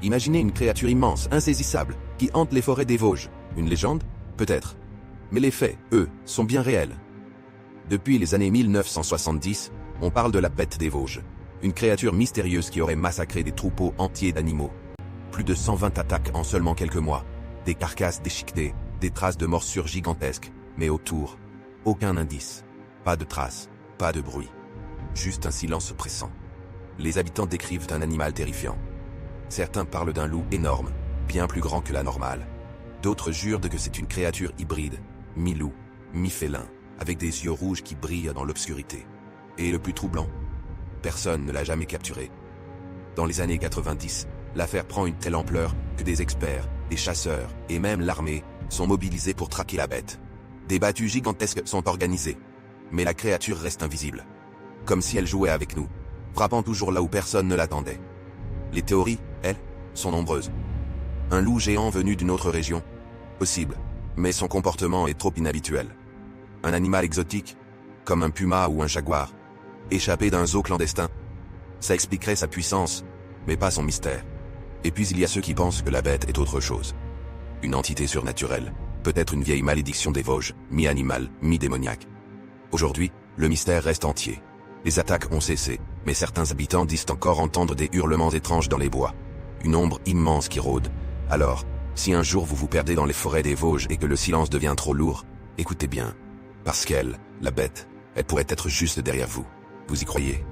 Imaginez une créature immense, insaisissable, qui hante les forêts des Vosges. Une légende? Peut-être. Mais les faits, eux, sont bien réels. Depuis les années 1970, on parle de la bête des Vosges. Une créature mystérieuse qui aurait massacré des troupeaux entiers d'animaux. Plus de 120 attaques en seulement quelques mois. Des carcasses déchiquetées, des traces de morsures gigantesques. Mais autour, aucun indice. Pas de traces, pas de bruit. Juste un silence oppressant. Les habitants décrivent un animal terrifiant. Certains parlent d'un loup énorme, bien plus grand que la normale. D'autres jurent que c'est une créature hybride, mi-loup, mi-félin, avec des yeux rouges qui brillent dans l'obscurité. Et le plus troublant, personne ne l'a jamais capturé. Dans les années 90, l'affaire prend une telle ampleur que des experts, des chasseurs et même l'armée sont mobilisés pour traquer la bête. Des battues gigantesques sont organisées. Mais la créature reste invisible. Comme si elle jouait avec nous, frappant toujours là où personne ne l'attendait. Les théories, elles, sont nombreuses. Un loup géant venu d'une autre région? Possible. Mais son comportement est trop inhabituel. Un animal exotique? Comme un puma ou un jaguar? Échappé d'un zoo clandestin? Ça expliquerait sa puissance, mais pas son mystère. Et puis il y a ceux qui pensent que la bête est autre chose. Une entité surnaturelle, peut-être une vieille malédiction des Vosges, mi-animale, mi-démoniaque. Aujourd'hui, le mystère reste entier. Les attaques ont cessé, mais certains habitants disent encore entendre des hurlements étranges dans les bois. Une ombre immense qui rôde. Alors, si un jour vous vous perdez dans les forêts des Vosges et que le silence devient trop lourd, écoutez bien. Parce qu'elle, la bête, elle pourrait être juste derrière vous. Vous y croyez ?